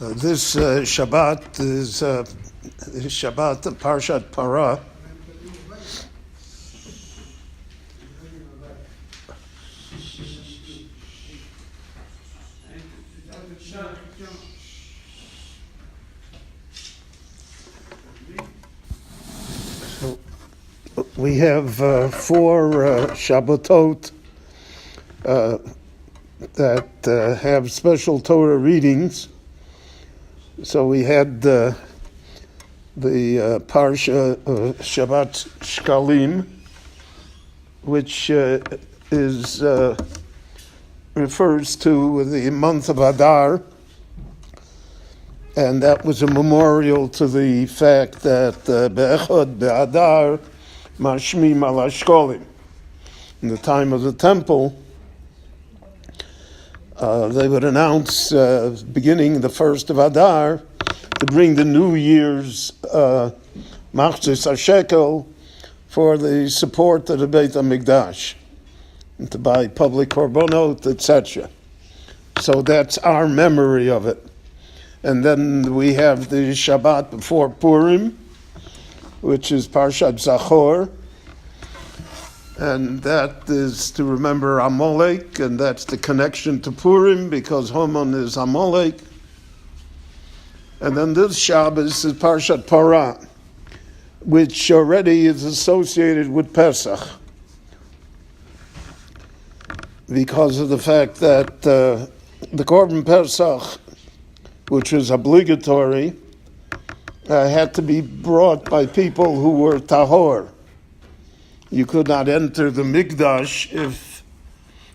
This Shabbat is Shabbat of Parshat Parah. So we have four Shabbatot that have special Torah readings. So we had the parsha Shabbat Shkalim, which refers to the month of Adar, and that was a memorial to the fact that Be'echad Be'adar Mashmim al Shkalim. In the time of the temple, they would announce, beginning the first of Adar, to bring the New Year's Machzis HaShekel for the support of the Beit HaMikdash, and to buy public korbanot, etc. So that's our memory of it. And then we have the Shabbat before Purim, which is Parshat Zachor, and that is to remember Amalek, and that's the connection to Purim because Haman is Amalek. And then this Shabbos is Parshat Parah, which already is associated with Pesach because of the fact that the Korban Pesach, which was obligatory, had to be brought by people who were tahor. You could not enter the Mikdash if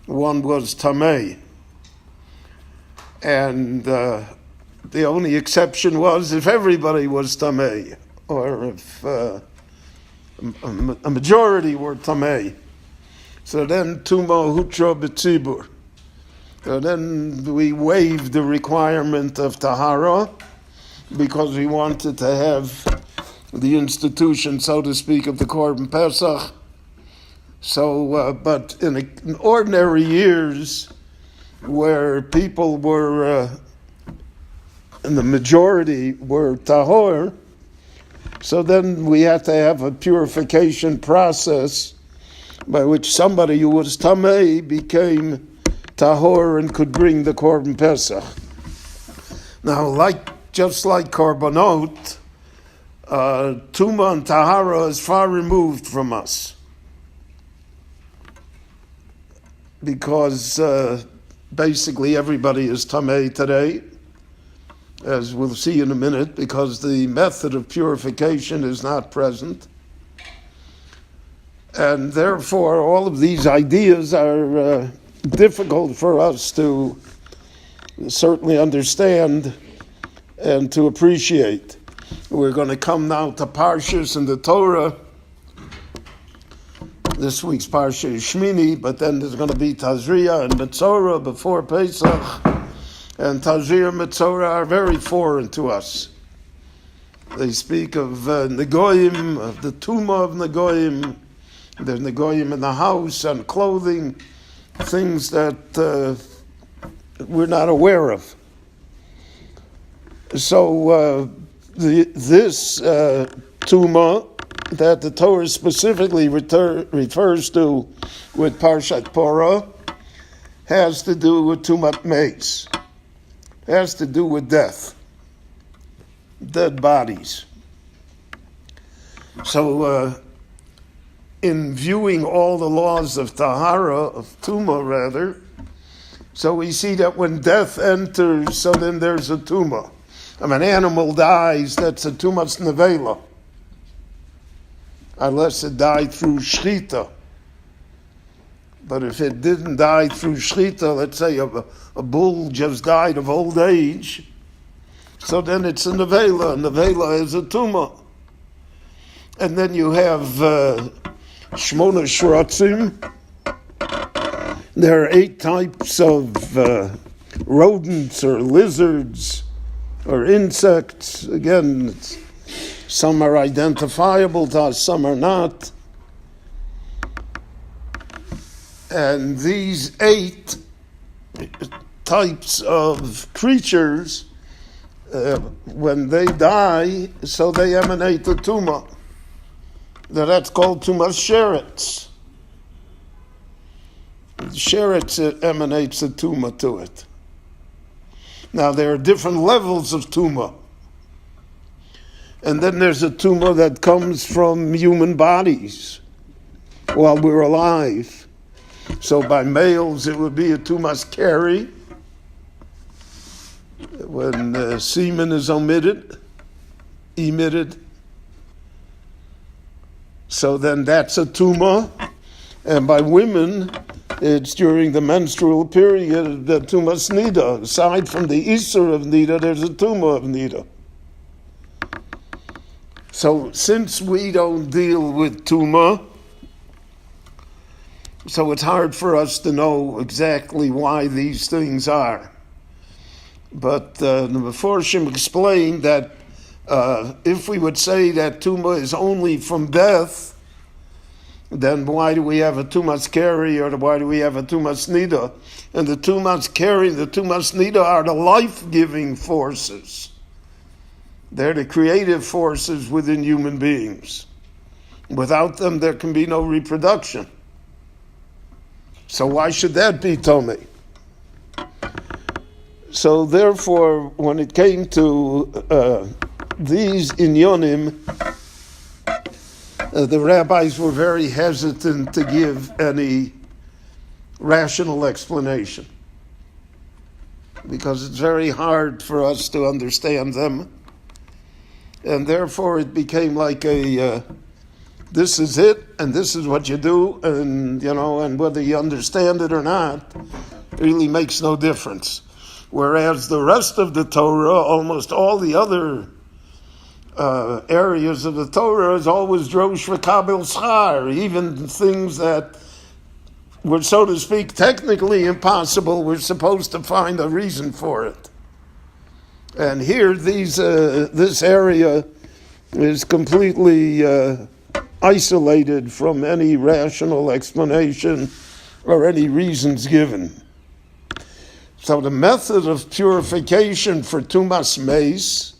one was tamei. And the only exception was if everybody was tamei, or if a majority were tamei. So then tuma hutra b'tzibur. So then we waived the requirement of tahara because we wanted to have the institution, so to speak, of the Korban Pesach. So, but in ordinary years, where people were, and the majority were tahor, so then we had to have a purification process by which somebody who was tamei became tahor and could bring the Korban Pesach. Now, just like korbanot, Tuma and Tahara is far removed from us because basically everybody is Tamei today, as we'll see in a minute, because the method of purification is not present. And therefore, all of these ideas are difficult for us to certainly understand and to appreciate. We're going to come now to parshas in the Torah. This week's parsha is Shmini, but then there's going to be Tazria and Metzorah before Pesach. And Tazria and Metzorah are very foreign to us. They speak of Negoyim, of the Tumah of Negoyim. There's Negoyim in the house and clothing, things that we're not aware of. So this Tumah that the Torah specifically refers to with Parshat Parah has to do with Tumat Meis, has to do with death, dead bodies. So in viewing all the laws of Tahara, of Tumah rather, so we see that when death enters, so then there's a Tumah. If an animal dies, that's a Tumas Nevela, unless it died through Shchita. But if it didn't die through Shchita, let's say a bull just died of old age, so then it's a Nevela. Nevela is a Tumah. And then you have Shmona Shratzim. There are 8 types of rodents or lizards or insects. Again, some are identifiable to us, some are not. And these 8 types of creatures when they die, so they emanate the tumah. That's called tumas sheretz. Sheretz emanates a tumah to it. Now there are different levels of tumah. And then there's a tumah that comes from human bodies while we're alive. So by males it would be a tumas keri, when semen is emitted. So then that's a tumah. And by women, it's during the menstrual period, the tumas nida. Aside from the Isser of nida, there's a tumah of nida. So since we don't deal with tumah, so it's hard for us to know exactly why these things are. But the Meforshim explained that if we would say that tumah is only from death, then why do we have a tumas keri, or why do we have a tumas nida? And the tumas keri, the tumas nida are the life-giving forces. They're the creative forces within human beings. Without them, there can be no reproduction. So why should that be Tomei? So therefore, when it came to these inyonim, the rabbis were very hesitant to give any rational explanation, because it's very hard for us to understand them. And therefore it became like this is it, and this is what you do, and and whether you understand it or not really makes no difference. Whereas the rest of the Torah, almost all the other areas of the Torah, is always drosh v'kabel schar, even things that were, so to speak, technically impossible, we're supposed to find a reason for it. And here, this area is completely isolated from any rational explanation or any reasons given. So the method of purification for tumas meis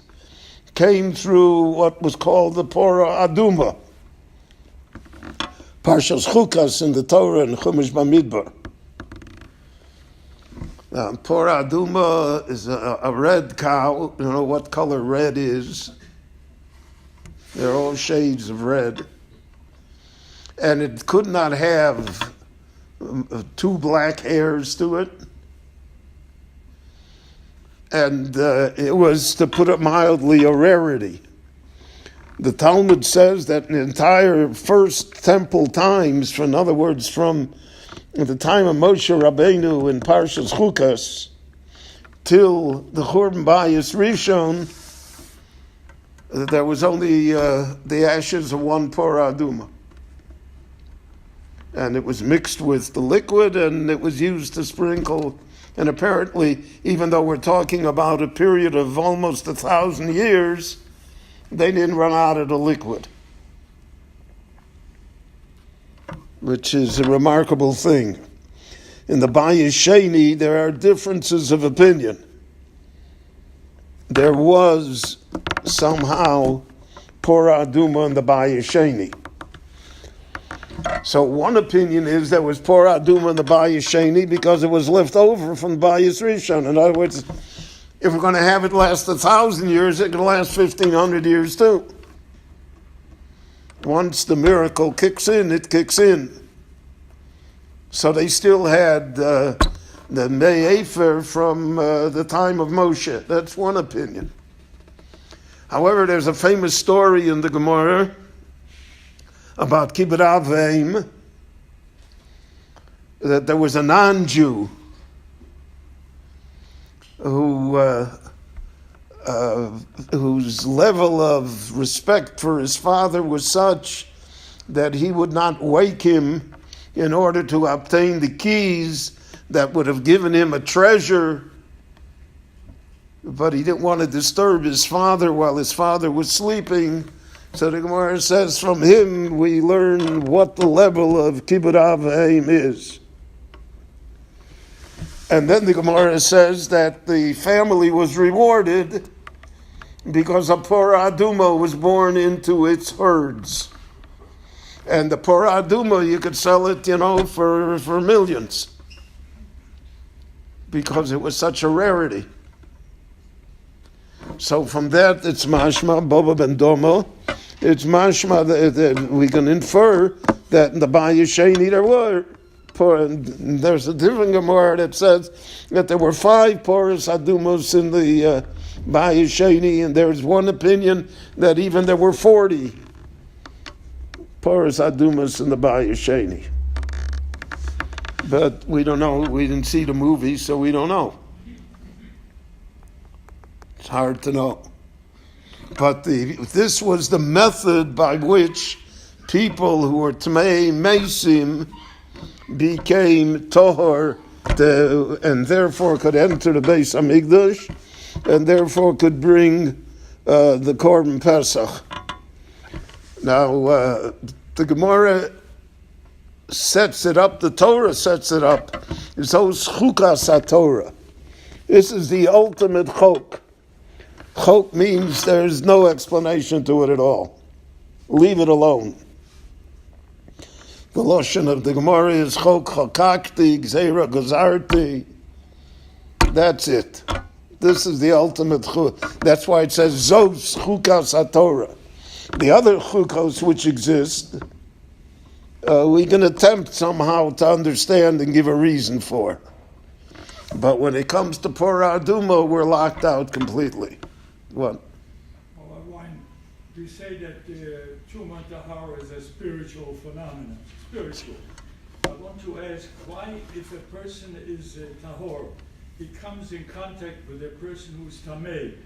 came through what was called the parah aduma, parshas chukas in the Torah and Chumash Bamidbar. Parah aduma is a red cow. You know what color red is? They're all shades of red. And it could not have two black hairs to it. And it was, to put it mildly, a rarity. The Talmud says that the entire first temple times, in other words, from the time of Moshe Rabbeinu in Parshas Chukas till the Churban Bayis Rishon, there was only the ashes of one parah aduma. And it was mixed with the liquid, and it was used to sprinkle. And apparently, even though we're talking about a period of almost 1,000 years, they didn't run out of the liquid, which is a remarkable thing. In the Bayis Sheni, there are differences of opinion. There was somehow parah aduma in the Bayis Sheni. So one opinion is there was parah aduma in the Bayis Sheni because it was left over from the Bayis Rishon. In other words, if we're going to have it last 1,000 years, it can last 1,500 years too. Once the miracle kicks in, it kicks in. So they still had the me'efer from the time of Moshe. That's one opinion. However, there's a famous story in the Gemara about kibbud av v'im, that there was a non-Jew whose level of respect for his father was such that he would not wake him in order to obtain the keys that would have given him a treasure, but he didn't want to disturb his father while his father was sleeping. So the Gemara says from him we learn what the level of kibbud av v'im is. And then the Gemara says that the family was rewarded because a parah aduma was born into its herds. And the parah aduma, you could sell it, for millions. Because it was such a rarity. So from that, it's mashma, Boba ben Domo. It's mashma that we can infer that in the Bayis Sheni there were. And there's a different Gemara that says that there were 5 parahs adumos in the Bayis Sheni, and there's one opinion that even there were 40 parahs adumos in the Bayis Sheni. But we don't know. We didn't see the movie, so we don't know. It's hard to know. But this was the method by which people who were Tamei Mesim became Tohor, and therefore could enter the Beis Hamikdash, and therefore could bring the Korban Pesach. Now, the Gemara sets it up, the Torah sets it up. It's those chukas HaTorah. This is the ultimate chok. Chok means there's no explanation to it at all. Leave it alone. The lashon of the Gemara is chok chokakti, gzeira gazarti. That's it. This is the ultimate chuk. That's why it says zos chukas HaTorah. The other chukos which exist, we can attempt somehow to understand and give a reason for. But when it comes to parah aduma, we're locked out completely. What? Well, Wein, you say that Truma Tahara is a spiritual phenomenon. Spiritual. I want to ask, why, if a person is tahor, he comes in contact with a person who's tamei,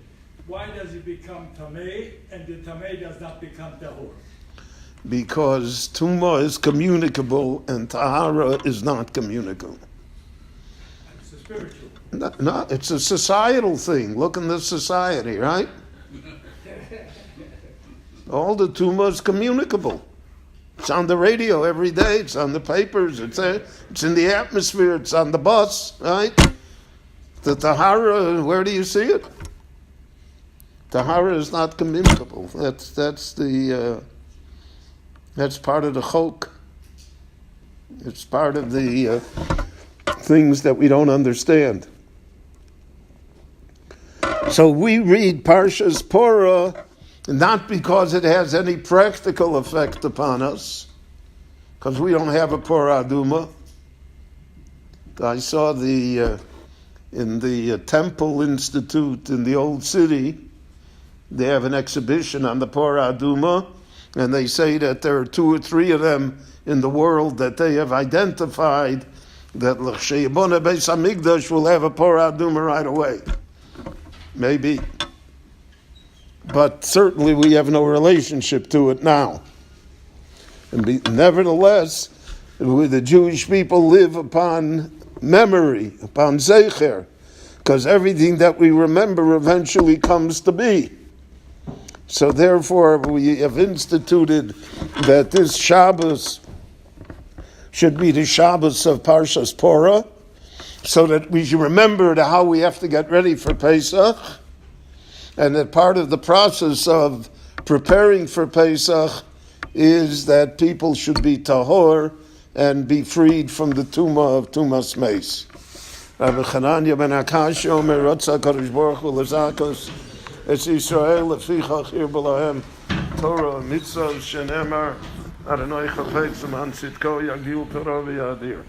why does he become tamei and the tamei does not become tahor? Because Tumah is communicable and Tahara is not communicable. It's a spiritual. No, it's a societal thing. Look in this society, right? All the Tumah is communicable. It's on the radio every day. It's on the papers. It's in the atmosphere. It's on the bus, right? The Tahara, where do you see it? Tahara is not communicable. That's part of the chok. It's part of the things that we don't understand. So we read Parshas Parah not because it has any practical effect upon us, because we don't have a parah aduma. I saw in the Temple Institute in the Old City, they have an exhibition on the parah aduma. And they say that there are 2 or 3 of them in the world that they have identified that l'cheyabona Beis Hamikdash will have a parah aduma right away. Maybe. But certainly we have no relationship to it now. Nevertheless, the Jewish people live upon memory, upon zecher, because everything that we remember eventually comes to be. So therefore, we have instituted that this Shabbos should be the Shabbos of Parshas Parah, so that we should remember how we have to get ready for Pesach, and that part of the process of preparing for Pesach is that people should be tahor and be freed from the tumah of tumas meis. Rabbi Chananya ben Akash Omer Rotza Kadosh Baruch Hu L'Zakos Es Yisrael Lefichach Ir B'Lahem Torah Mitzvah Shenemar Adonai Chafetz L'man Tzidko Yagdiel Torah V'Yadir.